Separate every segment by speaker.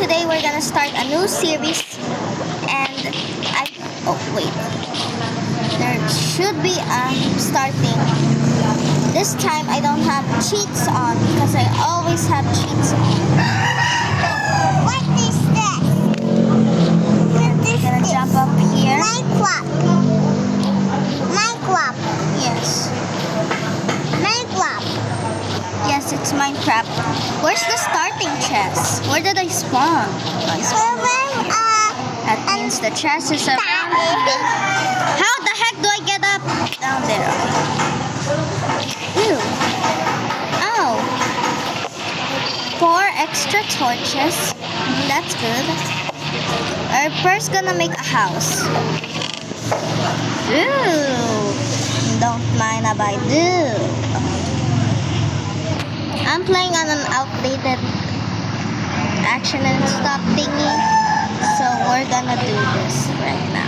Speaker 1: today we're gonna start a new series, and oh wait, there should be a starting. This time I don't have cheats on because I always have cheats on.
Speaker 2: What is this?
Speaker 1: We're gonna jump up here.
Speaker 2: Minecraft. Minecraft.
Speaker 1: Yes.
Speaker 2: Minecraft.
Speaker 1: Yes, it's Minecraft. Where's the starting chest? Where did I spawn? Oh, I spawned. That means the chest is around here. How the heck do I get up? Down there. Ew. Oh. 4 extra torches. That's good. We're first gonna make a house. Ooh. Don't mind if I do. I'm playing on an outdated action and stop thingy, so we're gonna do this right now.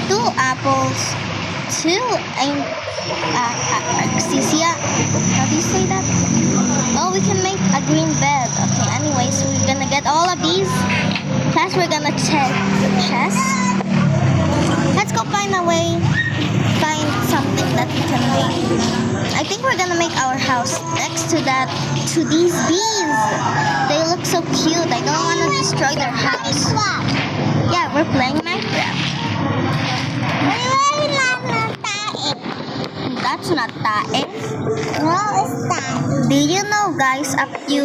Speaker 1: 2 apples, 2 arxisia. How do you say that? Oh, we can make a green bed. Okay, anyways, we're gonna get all of these. Plus, we're gonna check the chest. Let's go find a way, find something that we can make. I think we're gonna make our house next to these bees. They look so cute. I don't want to destroy their house. Yeah, we're playing Minecraft. That's not tae.
Speaker 2: No, it's that.
Speaker 1: Do you know, guys, up you...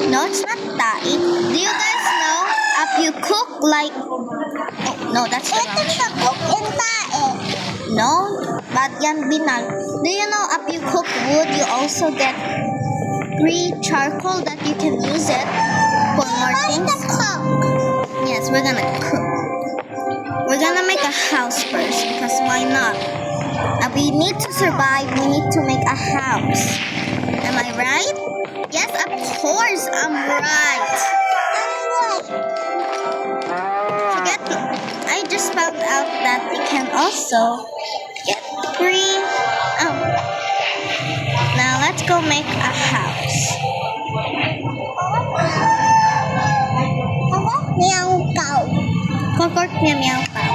Speaker 1: No, it's not tae. Do you guys know, up you cook like... Oh, no, that's the wrong. No, but yan binal. Do you know, up you cook wood, you also get free charcoal that you can use it for more things. Yes, we're gonna cook. We're gonna make a house first, because why not? We need to survive, we need to make a house. Am I right? Yes, of course, I'm right. Forget it. I just found out that we can also get free. Oh. Now let's go make a house. Kokort meow meow pow.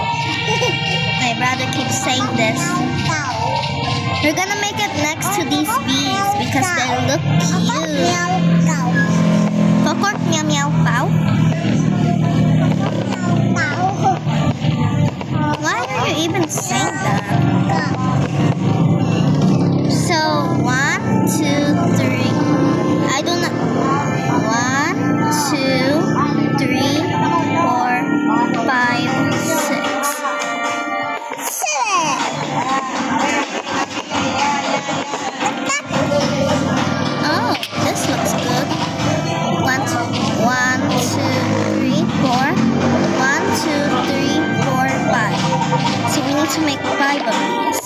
Speaker 1: My brother keeps saying this. We're gonna make it next to these bees because they look cute. Kokort meow meow pow. Why are you even saying that? So 1, 2, 3. I don't know. 1, 2, 3, 4, 5, 6. Oh, this looks good. 1, 2, 3, 4. 1, 2, 3, 4, 5. So we need to make 5 of these.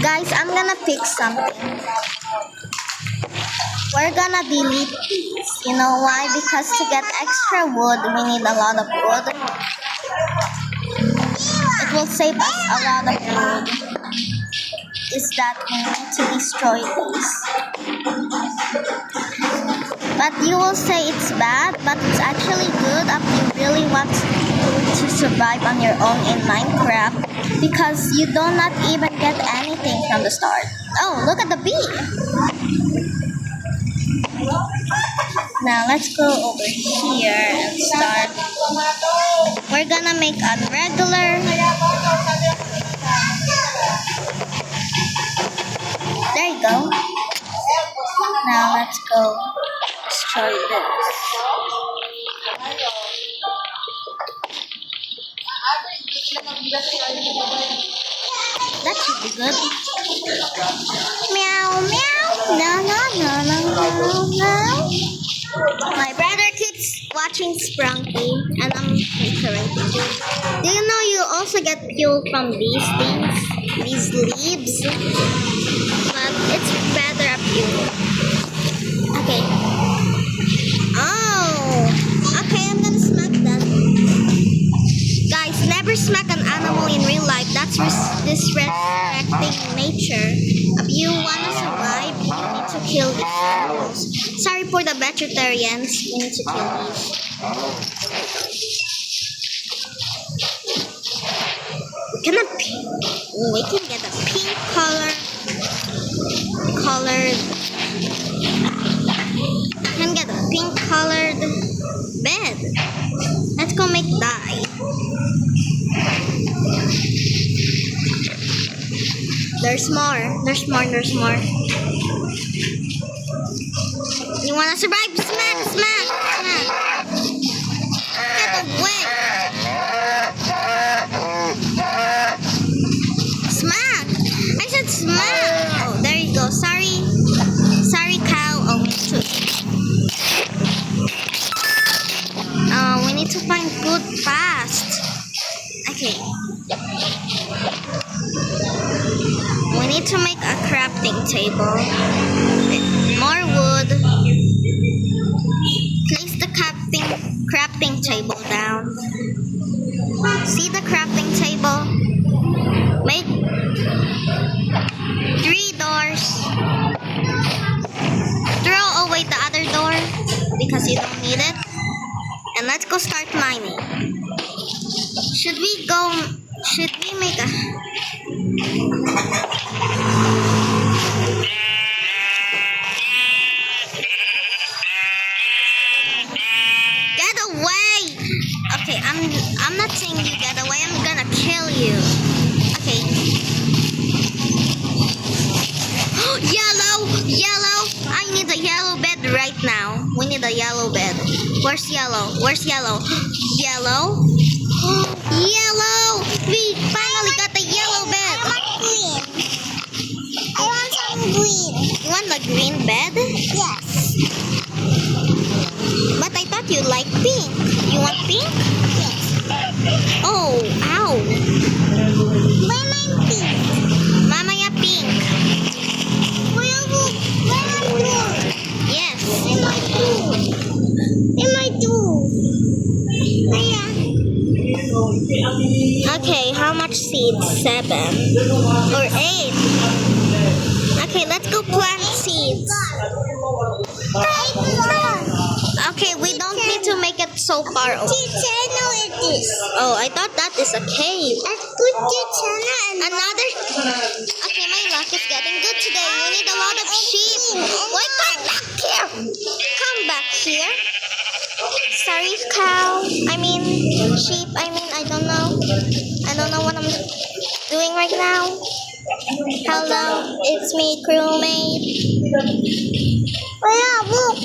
Speaker 1: Guys, I'm gonna fix something. We're gonna delete these. You know why? Because to get extra wood, we need a lot of wood. It will save us a lot of wood. Is that we need to destroy these. But you will say it's bad, but it's actually good if you really want to survive on your own in Minecraft, because you do not even get anything from the start. Oh, look at the bee! Now let's go over here and start. We're gonna make a regular. There you go. Now let's go destroy this. That should be good. Meow meow. No no no no no no. My brother keeps watching Sprunky, and I'm encouraging. Do you know you also get fuel from these things? These leaves? But it's better up here. Okay. Oh. Okay, I'm gonna smack that. Guys, never smack an animal in real life. That's disrespecting nature. If you wanna survive, you need to kill these animals. Sorry for the vegetarians. We need to kill these. We can get a pink colored. Can get a pink colored bed. Let's go make dye. There's more. You wanna survive? Smack. Get away. Smack. I said smack. Oh, there you go. Sorry, cow. Oh, me too. We need to find food fast. Okay. We need to make a crafting table. More wood. Place the crafting table down. See the crafting table? Make 3 doors. Throw away the other door because you don't need it. And let's go start mining. Should we make a... Get away! Okay, I'm not saying you get away. I'm gonna kill you. Okay. Yellow! I need a yellow bed right now. We need a yellow bed. Where's yellow? Yellow! Yellow! We finally got the yellow bed.
Speaker 2: I want some green.
Speaker 1: You want the green bed?
Speaker 2: Yes.
Speaker 1: But I thought you liked pink. You want pink?
Speaker 2: Yes.
Speaker 1: Oh, ow.
Speaker 2: Why am I pink?
Speaker 1: Mamaya pink.
Speaker 2: Why am I blue?
Speaker 1: Yes.
Speaker 2: Am I blue?
Speaker 1: Okay, how much seeds? 7 or 8. Okay, let's go plant seeds. Okay, we don't need to make it so far over.
Speaker 2: Teacher, I know it is.
Speaker 1: Oh, I thought that is a cave.
Speaker 2: I put the channel and
Speaker 1: Another. Okay, my luck is getting good today. We need a lot of sheep. Why come back here? Come back here. Sorry, cow. Sheep. I don't know. I don't know what I'm doing right now. Hello, it's me, crewmate.
Speaker 2: look.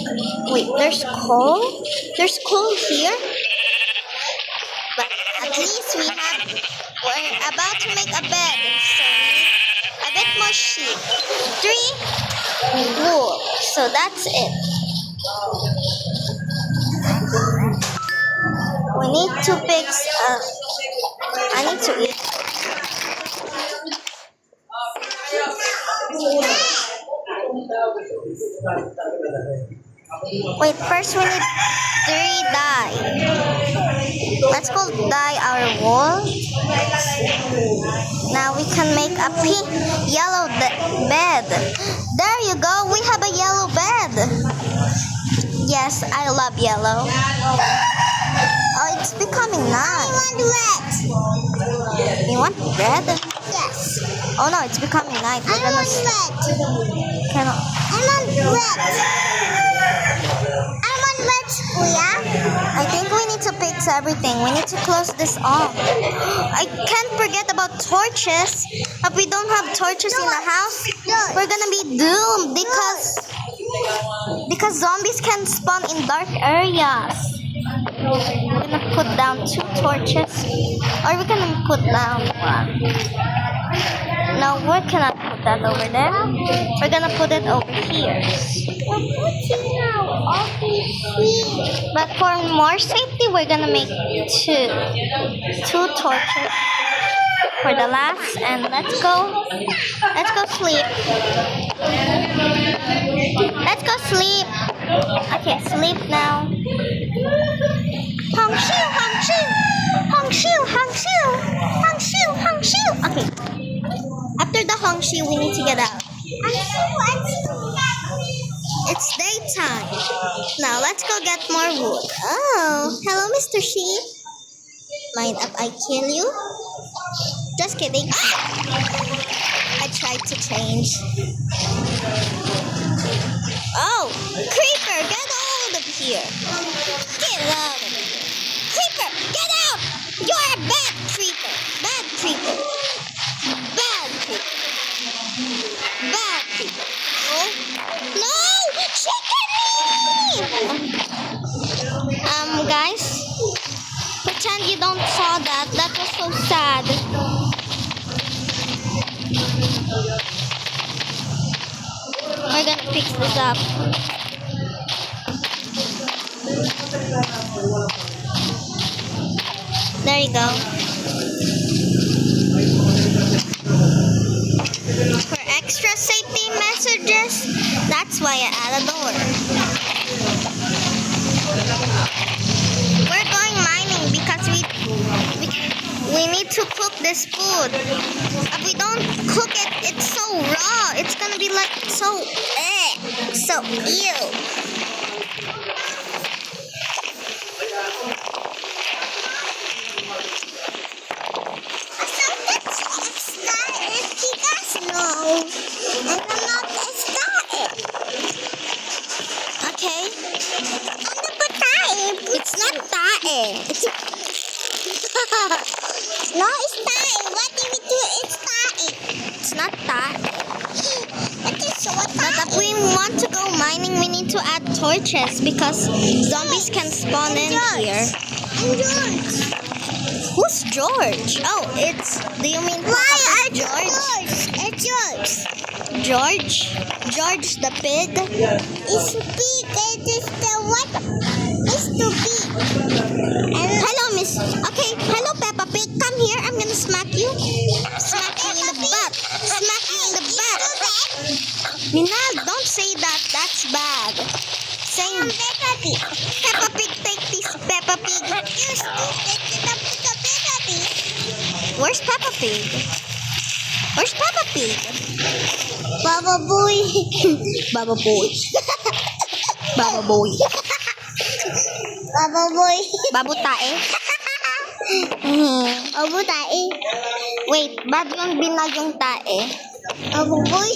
Speaker 1: Wait, there's coal? There's coal here? But at least we're about to make a bed. So we need a bit more sheep. 3 wool. So that's it. We need to fix I need to eat. Wait, first we need 3 dye. Let's go dye our wool. Now we can make a pink yellow bed. There you go, we have a yellow bed. Yes, I love yellow. Oh, it's becoming nice.
Speaker 2: I want red.
Speaker 1: You want red?
Speaker 2: Yes.
Speaker 1: Oh no, it's becoming night.
Speaker 2: I want red.
Speaker 1: Cannot.
Speaker 2: I want red. I want red, Kuya.
Speaker 1: I think we need to fix everything. We need to close this off. I can't forget about torches. If we don't have torches in the house, we're gonna be doomed because zombies can spawn in dark areas. We're gonna put down 2 torches, or we're gonna put down 1. No, we cannot put that over there. We're gonna put it over here. But for more safety, we're gonna make 2 torches. for the last, and let's go sleep. Let's go sleep. Okay, sleep now. Hong Shiu, Hong Shiu, Hong Shiu, Hong Shiu, Hong Shiu, Hong Shiu. Okay. After the Hong Shiu, we need to get out. It's daytime. Now let's go get more wood. Oh, hello, Mr. Sheep. Mind if I kill you? Just kidding. I tried to change. Oh, Creeper, get out of here. Get out of here. Creeper, get out. You're a bad creeper. Bad creeper. Bad creeper. Bad creeper. Oh. No! Chicken me! Guys, pretend you don't saw that. That was so sad. We're gonna fix this up. There you go. For extra safety messages, that's why I add a door. We're going mining because we need to cook this food. If we don't cook it, it's so raw. It's gonna be like so ew. Okay. It's not tae.
Speaker 2: No, it's tae. What do we do? It's tae.
Speaker 1: It's not tae.
Speaker 2: It is so
Speaker 1: But
Speaker 2: tae.
Speaker 1: if we want to go mining, we need to add torches because zombies can spawn in here.
Speaker 2: And George.
Speaker 1: Who's George? Oh, do you mean
Speaker 2: Why are
Speaker 1: George?
Speaker 2: It's George.
Speaker 1: George? George the pig?
Speaker 2: It's big. It is the what? It's too big. And
Speaker 1: Hello, Miss. Okay, hello, Peppa Pig. Come here. I'm gonna smack you. Smack you in the butt. Smack you in the butt. Minal, don't say that. That's bad. Saying
Speaker 2: Peppa Pig.
Speaker 1: Peppa Pig, take this, Peppa Pig.
Speaker 2: You stupid. The Peppa Pig.
Speaker 1: Where's Peppa Pig? Where's Peppa Pig?
Speaker 2: Baba boy.
Speaker 1: Baba boy. Baba boy.
Speaker 2: Baba boy.
Speaker 1: Babu tae.
Speaker 2: Baba tae.
Speaker 1: Wait, bad yung binal yung tae.
Speaker 2: Baba boy.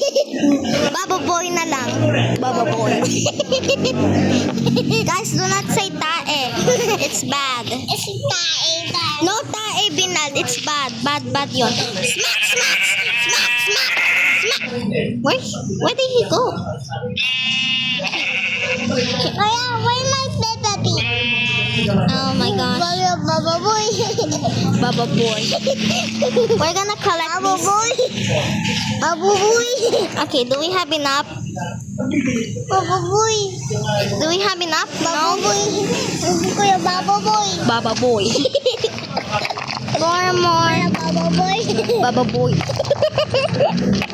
Speaker 1: Baba boy na lang. Baba boy. Guys, do not say tae. It's bad.
Speaker 2: It's tae.
Speaker 1: No tae binal. It's bad. Bad yun. Smack, smack, smack, smack, smack. Where did he go?
Speaker 2: Where my Peppa Pig?
Speaker 1: Oh my gosh.
Speaker 2: Baba boy.
Speaker 1: Baba boy. We're gonna collect
Speaker 2: Baba
Speaker 1: these.
Speaker 2: boy. Baba boy.
Speaker 1: Okay, do we have enough?
Speaker 2: Baba boy.
Speaker 1: Do we have enough?
Speaker 2: Baba
Speaker 1: No?
Speaker 2: boy. Kuya Baba boy.
Speaker 1: Baba boy. More.
Speaker 2: Baba boy.
Speaker 1: Baba boy.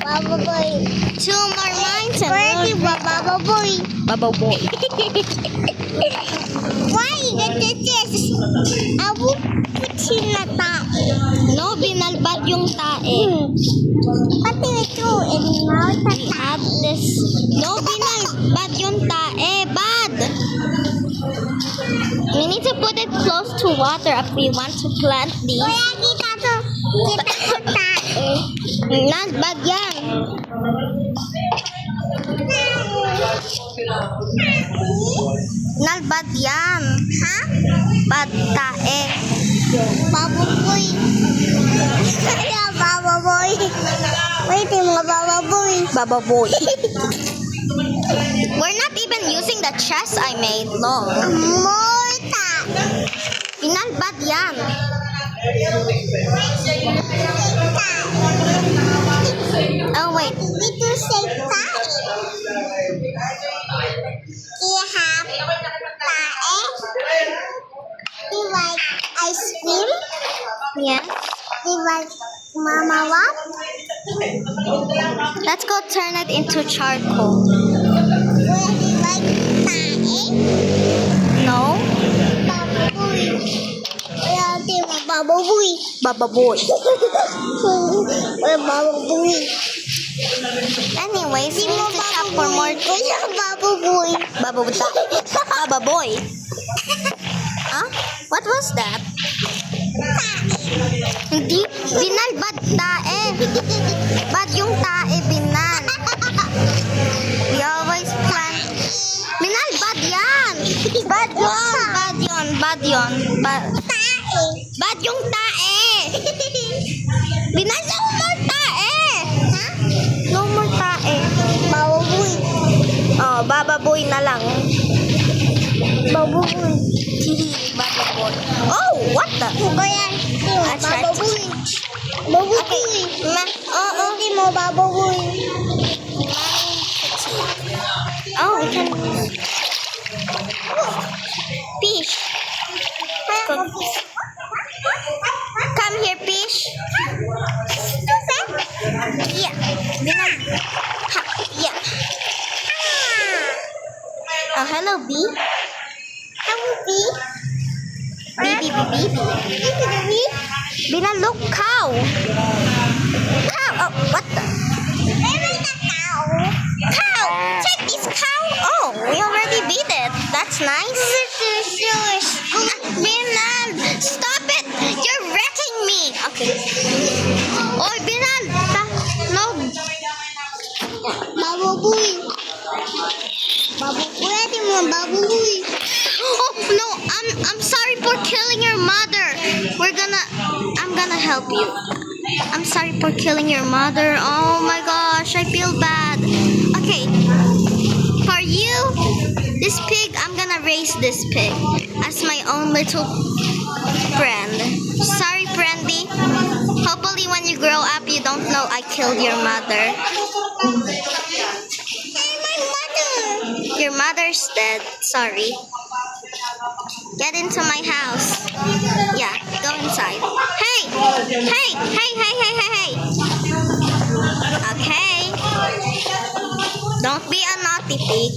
Speaker 2: Baba boy.
Speaker 1: 2 more mines and
Speaker 2: Pwede ba Baba boy?
Speaker 1: Baba boy.
Speaker 2: Why this? Abu putin na tae.
Speaker 1: No, binalbad yung tae.
Speaker 2: Pati ito, animal sa
Speaker 1: We add this. No, binalbad yung tae. Bad. We need to put it close to water if we want to plant these.
Speaker 2: Kuya, kita to tae.
Speaker 1: Nalbad yan. Nalbad yan.
Speaker 2: Ha?
Speaker 1: Bad tae.
Speaker 2: Baba boy. Kaya Baba boy. Wait, mga Baba boy.
Speaker 1: Baba boy. We're not even using the chest I made. No.
Speaker 2: More tae.
Speaker 1: Pinalbad yan. Oh, wait.
Speaker 2: Did you say tae? You have tae? You like ice cream?
Speaker 1: Yes.
Speaker 2: You like Mama, what?
Speaker 1: Let's go turn it into charcoal.
Speaker 2: Will you like tae?
Speaker 1: No?
Speaker 2: Baboy. Wala din mo baboy.
Speaker 1: Baba boy.
Speaker 2: Wala baboy.
Speaker 1: Anyways, we
Speaker 2: Di mo
Speaker 1: need to shop for more.
Speaker 2: Wala baboy.
Speaker 1: Baba Baba boy. Huh? What was that? Hindi. Binal, bad tae. Bad yung tae, binal. We always plan. Binal, bad yan. Bad yun. Bad yun. Bad yun.
Speaker 2: Tae.
Speaker 1: Bad yung tae. Binal, no more tae.
Speaker 2: Ha?
Speaker 1: No more tae.
Speaker 2: Baboy.
Speaker 1: Oh, baba boy na lang.
Speaker 2: Baboy.
Speaker 1: Baba boy. Oh, what the?
Speaker 2: Kaya,
Speaker 1: That's right.
Speaker 2: baboy. Baboy. Oo, di mo baboy.
Speaker 1: Oh, we can. Fish. Come here, fish. Yeah. Ha, yeah. Oh, hello, bee. Baby. Bina, look, cow. Cow. Oh, what the? Cow. Check this cow. Oh, we already beat it. That's nice. Binan, stop it. You're wrecking me. Okay. Oh, Binan. No.
Speaker 2: Baboy. Baboy, di mo baboy.
Speaker 1: Oh, no. I'm sorry for killing your mother. I'm gonna help you. I'm sorry for killing your mother. Oh my gosh, I feel bad. Okay. For you, this pig, I'm gonna raise this pig as my own little friend. Sorry, friendy. Hopefully when you grow up, you don't know I killed your mother.
Speaker 2: Hey, my mother.
Speaker 1: Your mother's dead. Sorry. Get into my house. Yeah, go inside. Hey! Hey! Okay. Don't be a naughty pig.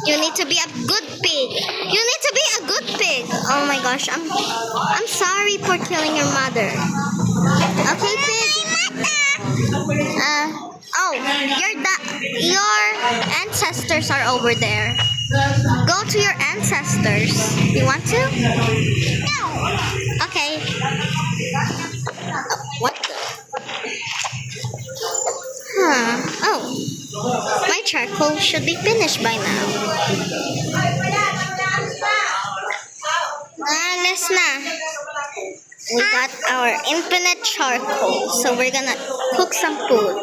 Speaker 1: You need to be a good pig. You need to be a good pig. Oh my gosh, I'm sorry for killing your mother. Okay, pig. Oh, your ancestors are over there. Go to your ancestors. You want to?
Speaker 2: No.
Speaker 1: Okay. What the? Oh. My charcoal should be finished by now. Alas na. We got our infinite charcoal. So we're gonna cook some food.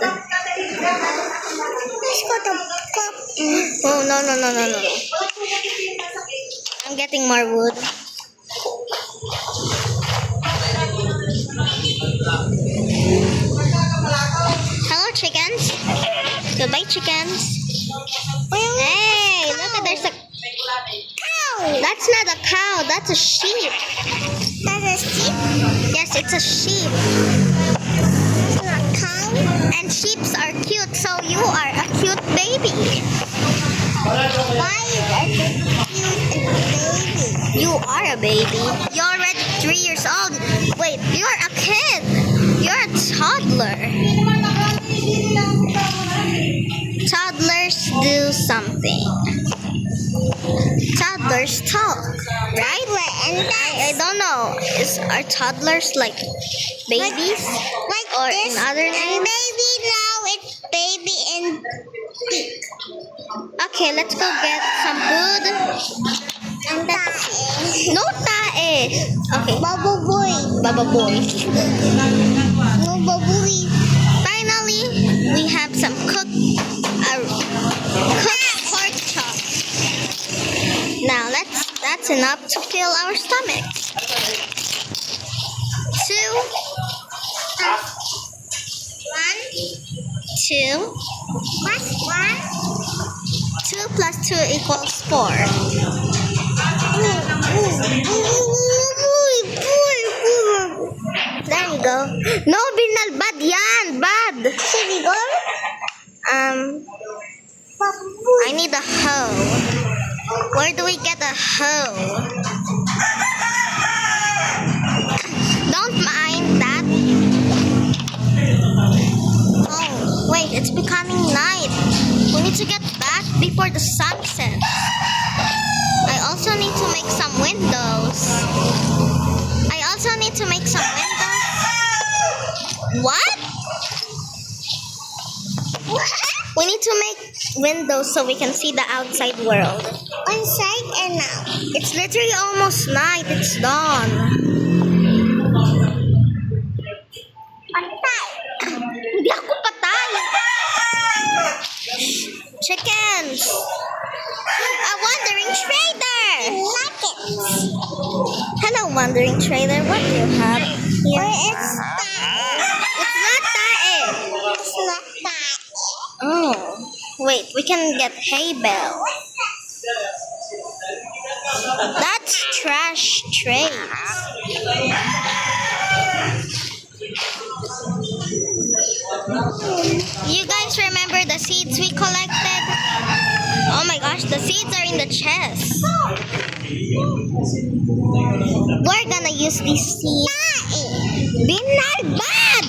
Speaker 2: Let's go to cook.
Speaker 1: Oh, no. I'm getting more wood. Hello, chickens. Goodbye, chickens. Hey, look, there's a cow. That's not a cow. That's a sheep.
Speaker 2: That's a sheep.
Speaker 1: Yes, it's a sheep.
Speaker 2: That's not a cow.
Speaker 1: And sheeps are cute, so you are a cute baby.
Speaker 2: Why is it cute baby?
Speaker 1: You are a baby. You're already 3 years old. Wait, you're a kid. You're a toddler. Toddlers do something. Toddlers talk, right? I don't know. Are toddlers like babies?
Speaker 2: Like
Speaker 1: Or
Speaker 2: this.
Speaker 1: in other
Speaker 2: And
Speaker 1: names?
Speaker 2: baby now it's baby and pig.
Speaker 1: Okay, let's go get some food.
Speaker 2: And tae.
Speaker 1: No tae. Okay,
Speaker 2: Baboy.
Speaker 1: Baba boy.
Speaker 2: No baboy.
Speaker 1: Finally, we have some cooked pork chop. Now that's enough to fill our stomachs. 2
Speaker 2: What's one?
Speaker 1: 2 plus 2 equals 4.
Speaker 2: Boy.
Speaker 1: There you go. No, Binal, bad yan. Bad.
Speaker 2: Should we go?
Speaker 1: I need a hoe. Where do we get a hoe? Don't mind that. Oh, wait, it's becoming night. We need to get back before the sun sets. I also need to make some windows. What? We need to make windows so we can see the outside world.
Speaker 2: Inside and out.
Speaker 1: It's literally almost night. It's dawn.
Speaker 2: Patay.
Speaker 1: Hindi ako patay. Chickens. A wandering trader.
Speaker 2: Nuggets.
Speaker 1: Hello, wandering trader. What do you have here?
Speaker 2: Where is that?
Speaker 1: It's not tae.
Speaker 2: It's not that.
Speaker 1: Oh, wait. We can get hay bale. That's trash trays. You guys remember the seeds we collected? Oh my gosh, the seeds are in the chest. We're gonna use these seeds. Binal, bad!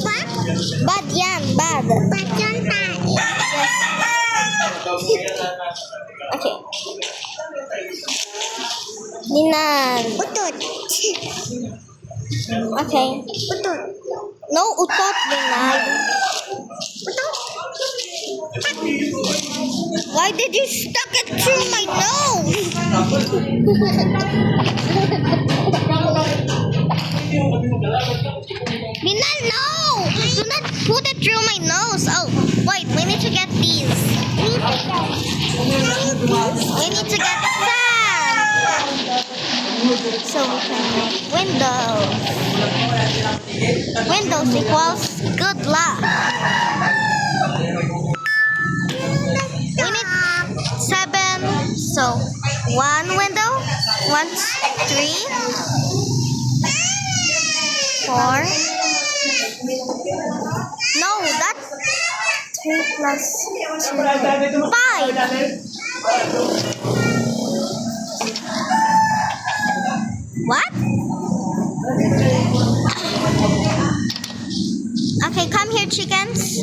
Speaker 2: What?
Speaker 1: Bad yan, bad.
Speaker 2: But yung tae.
Speaker 1: Okay. Binal.
Speaker 2: Utot.
Speaker 1: Okay.
Speaker 2: Utot.
Speaker 1: No utot, Binal.
Speaker 2: Utot.
Speaker 1: Why did you stuck it through my nose? Binal, no! Do not put it through my nose. Oh, wait, we need to get these. We need to get sand. So we can make windows. Windows equals good luck. We need 7. So 1 window, 1, 3, 4. No, that's 3 plus 2. 5. What? Okay, come here, chickens.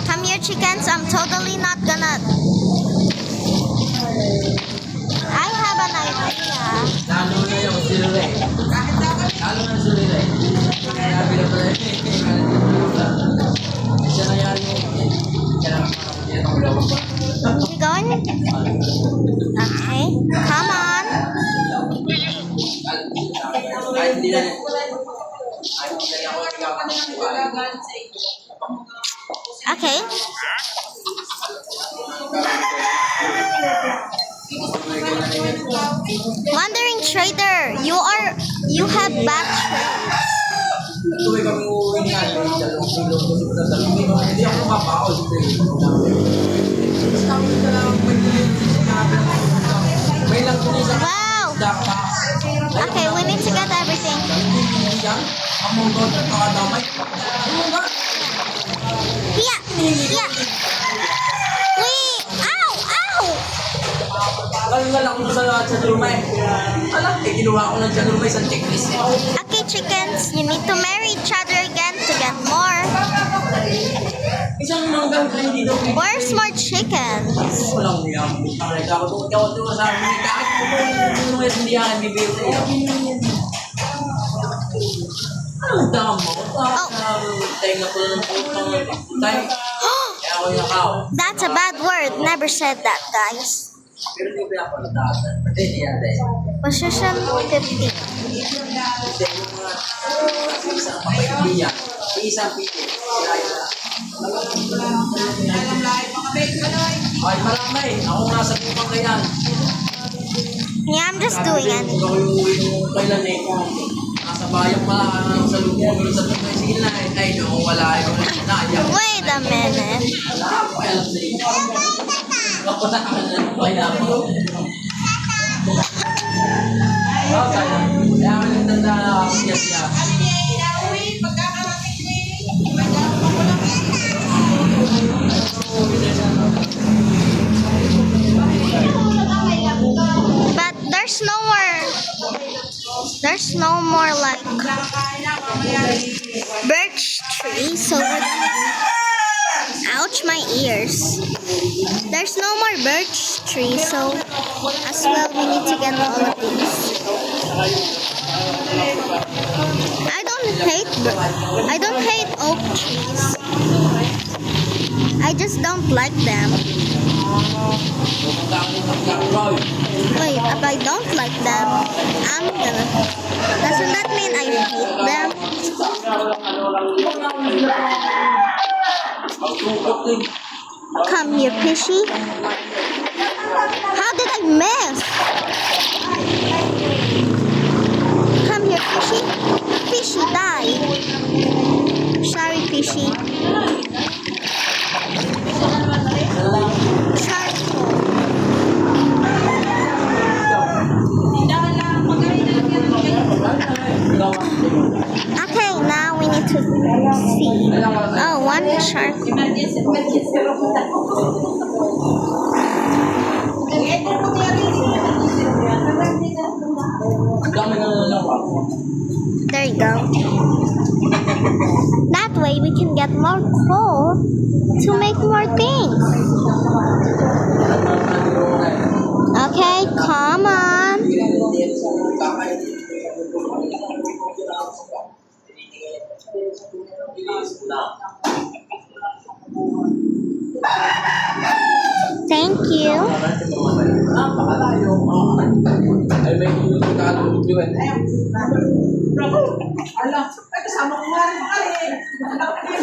Speaker 1: Come here, chickens. I'm totally not gonna. I have an idea.
Speaker 3: Lalo na yung sila eh. Lalo na sila eh. Kaya bilang pala eh. Siya na yan yung
Speaker 1: You going? Okay. Come on.
Speaker 3: Kahit hindi na
Speaker 1: Okay. Wandering trader, you have bad traits.
Speaker 3: tuloy kami uuwi nga. Dalawang kilo ko sa dalawang. Hindi ako makapaol. Basta kami na lang may lang kung isang
Speaker 1: Wow.
Speaker 3: dapa.
Speaker 1: Okay, we need to get everything.
Speaker 3: Yan. Among doon at makadamay.
Speaker 1: Yeah. Yeah. Wait. Ow. Ow.
Speaker 3: Galing ako sa lumay. Alam, kinuha ko ng sa lumay sa checklist.
Speaker 1: Okay, chickens, you need to marry each other again to get more.
Speaker 3: Isang hanggang hindi daw.
Speaker 1: Where's more chickens?
Speaker 3: Walang niya. Ako ito sa amin. Kahit kung hindi yan, bibigay sa iyo. Anong damo? Tenga ko ng putang tayo. Kaya ako yung akaw.
Speaker 1: That's a bad word. Never said that, guys.
Speaker 3: Pero hindi ba ako natatan? Pati niya din.
Speaker 1: Position 50.
Speaker 3: Kasi yung mga isang pamilya, isang pili. Ay, marami. Ako nasa kupang kayan.
Speaker 1: Yeah, I'm just doing it.
Speaker 3: Kung uwi mo kailan eh, kung nasa bayang pala, sa lupon, sa tumay, sige na eh. Ay, no, wala yun. Naiyak.
Speaker 1: Wait a minute.
Speaker 3: Wala ako alam sa iyo. Kapag kaya ako. Kaya ka nagtanda niya siya.
Speaker 1: But there's no more like birch trees, so we're gonna, ouch, my ears. There's no more birch trees, so as well we need to get all of these. I don't hate oak trees. I just don't like them. Wait, if I don't like them, doesn't that mean I hate them? Come here, fishy. How did I miss? Come here, fishy. Fishy, die. Sorry, fishy. Okay, now we need to see. Oh, one shark. There you go. That way we can get more coal to make more things. Okay, come on. Thank you.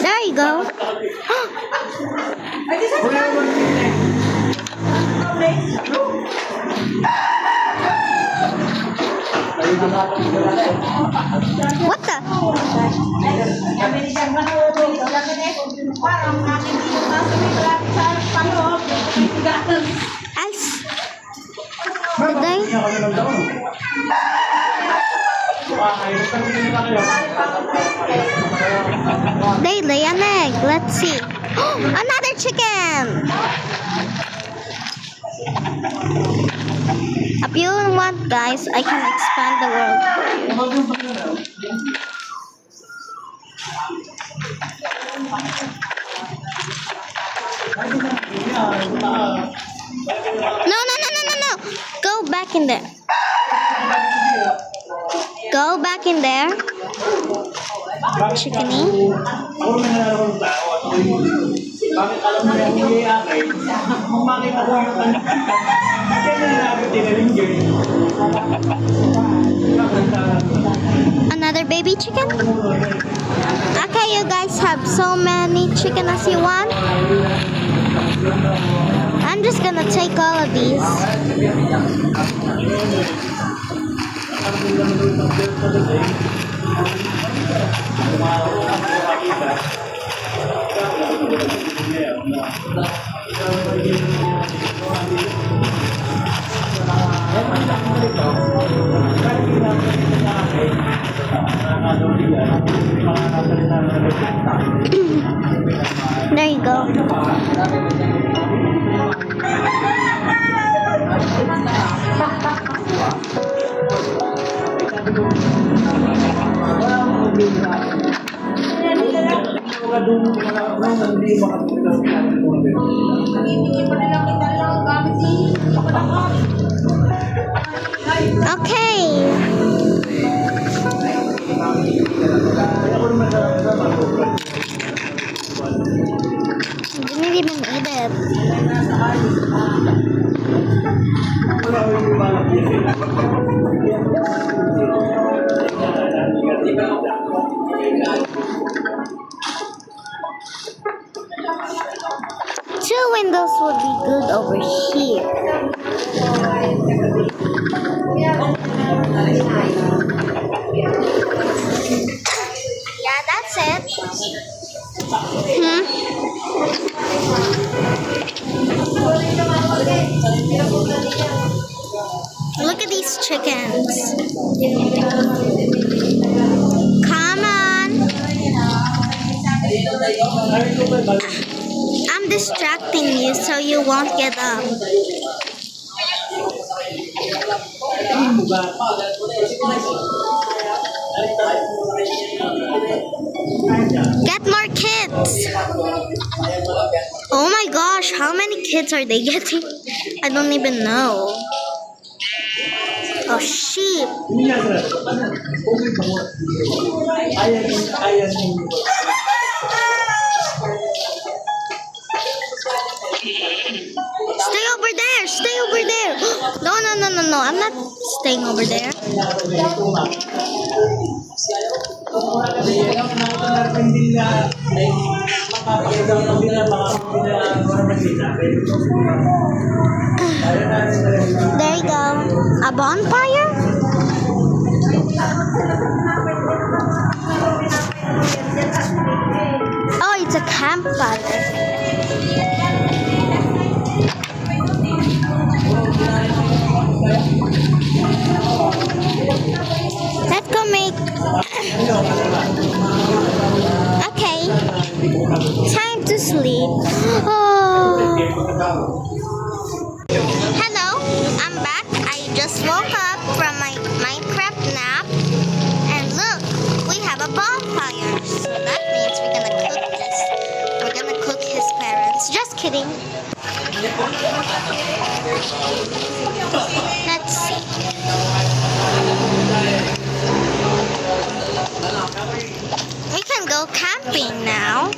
Speaker 1: There you go. What the? Ice. Did they lay an egg? Let's see. Another chicken. If you want, guys, I can expand the world for you. No. Go back in there. Go back in there. Chickeny. Another baby chicken? Okay, you guys have so many chicken as you want. I'm just gonna take all of these. There you go. Okay. Didn't even eat it. Two windows would be good over here. Yeah, that's it. Look at these chickens. I'm distracting you so you won't get up. Get more kids. Oh my gosh, how many kids are they getting? I don't even know. Oh, sheep. Stay over there. Stay over there. No, no, no, no, no. I'm not staying over there. There you go. A bonfire? Oh, it's a campfire. Let's go make... Okay. Time to sleep. Oh. Hello, I'm back. I just woke up from my Minecraft nap. And look, we have a bonfire. So that means we're gonna cook this. We're gonna cook his parents. Just kidding. Let's see. We can go camping now.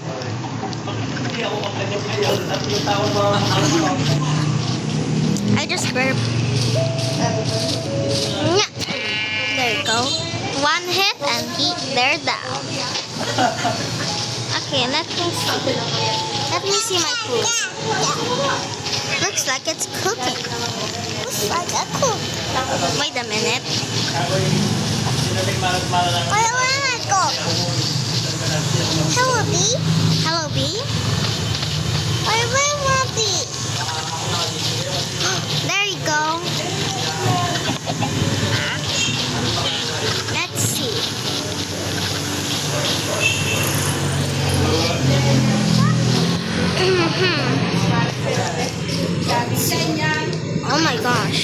Speaker 1: I just burped. Yeah. There you go. One hit and they're down. Okay, let me see. Let me see my food. Looks like it's cooking. Looks like a cook. Wait a minute. Where will I go? Hello, bee. Hello, bee. Where will I be? There you go. Let's see. Oh my gosh.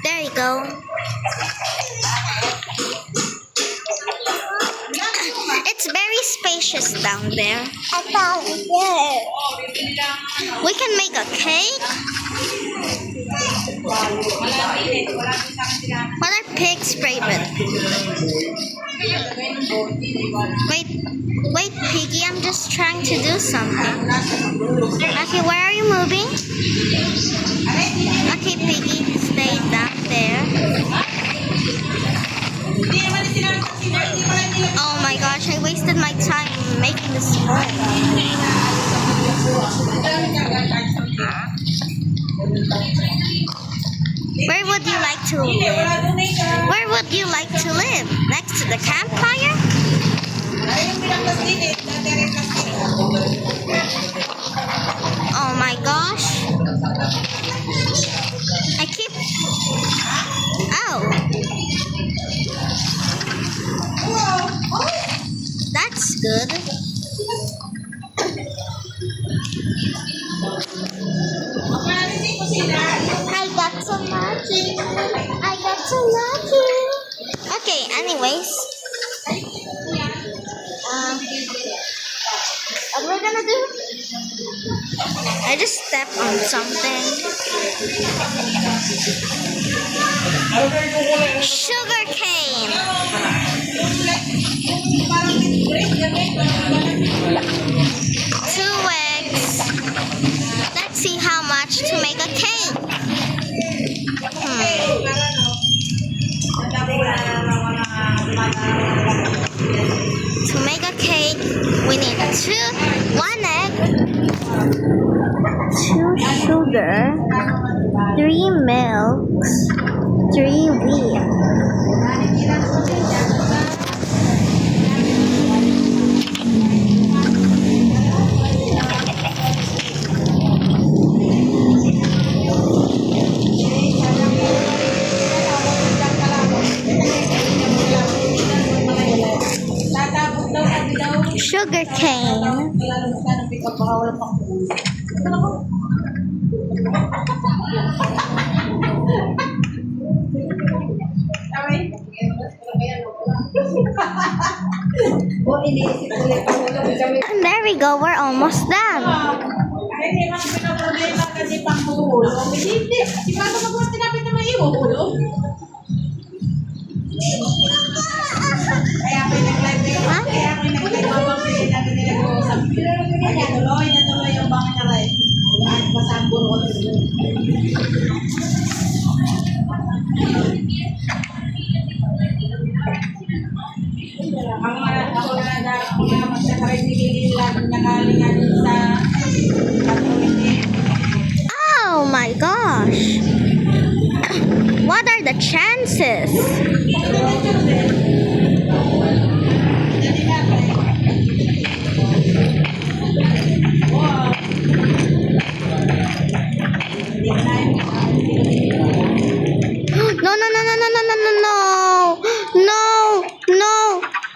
Speaker 1: There you go. It's very spacious down there.
Speaker 2: I found it there.
Speaker 1: We can make a cake. What are pigs' favorite? Wait, Piggy, I'm just trying to do something. Okay, where are you moving? Okay, Piggy, stay down there. Oh my gosh, I wasted my time making this phone. Where would you like to live? Where would you like to live? Next to the campfire? Oh my gosh. I keep... Oh. That's good. I got so lucky. I got so lucky. Okay, anyways. What we're gonna do? I just stepped on something. Sugar cane. 2 eggs. Let's see how much to make a cake. To make a cake, we need 1 egg, sugar, 3 milks, 3 wheat. Sugar cane. And there we go, we're almost done. Oh my gosh. What are the chances? No, no, no, no, no, no, no, no, no. No, no.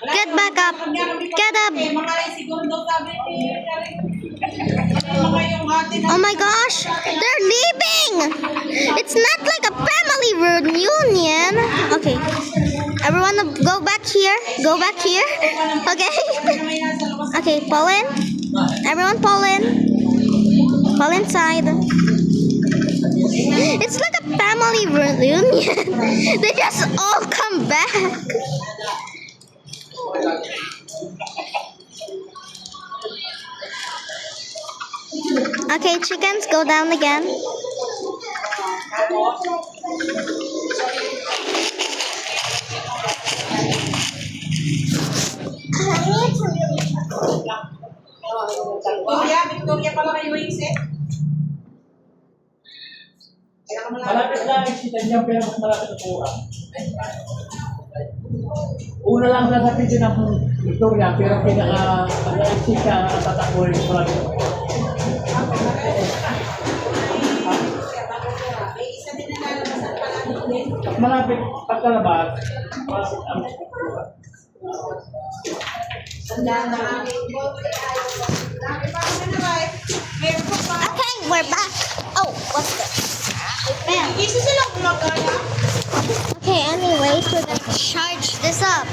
Speaker 1: Get back up. Get up. Oh my gosh. They're leaving. It's not like a family reunion. Okay. Everyone go back here. Go back here. Okay. Okay, pull in. Everyone pull in. Pull inside. It's like a family reunion. They just all come back. Okay, chickens, go down again.
Speaker 4: Victoria pala kayo yung set. Malapit lang yung sita niya, pero mas malapit sa kuha. Una lang sa sabihin ng Victoria, pero pinaka-exit ka tatakbo yung marami. Malapit pagkalabas, malapit ang Victoria.
Speaker 1: Okay, we're back. Oh, what's this? Okay, anyways, we're gonna charge this up.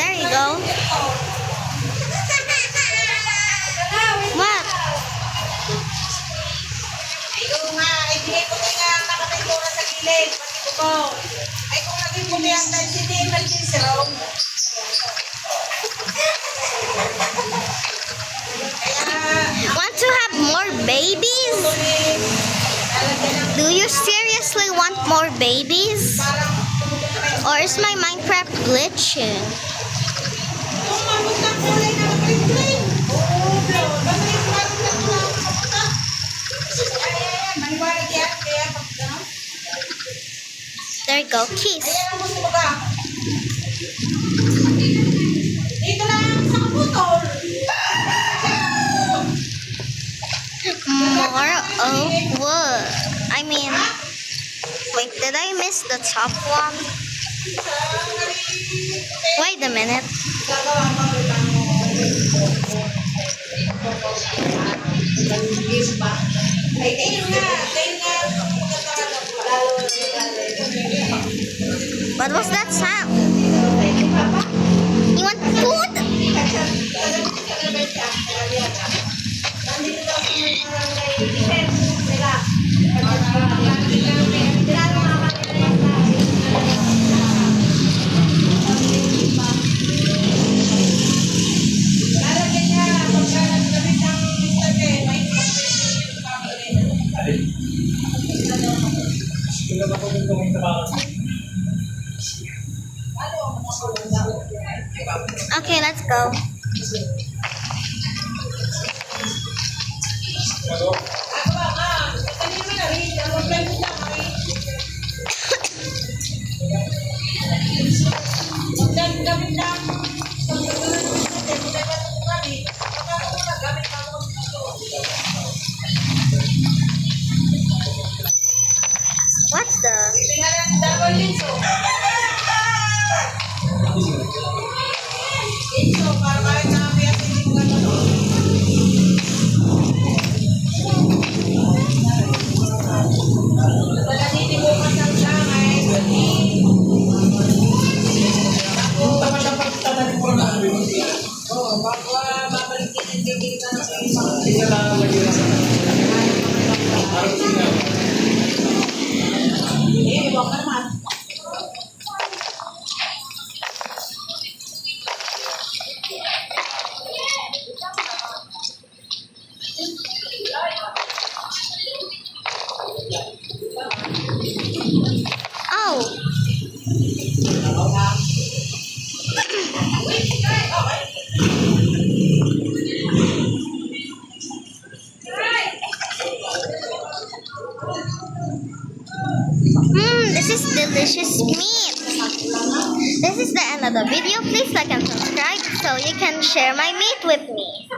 Speaker 1: There you go. What? Want to have more babies? Do you seriously want more babies? Or is my Minecraft glitching? There you go, kiss. More of wood. I mean, wait, did I miss the top one? Wait a minute. What was that sound? You want food? Okay, let's go. What's the... Oh! This is delicious meat. This is the end of the video. Please like and subscribe so you can share my meat with me.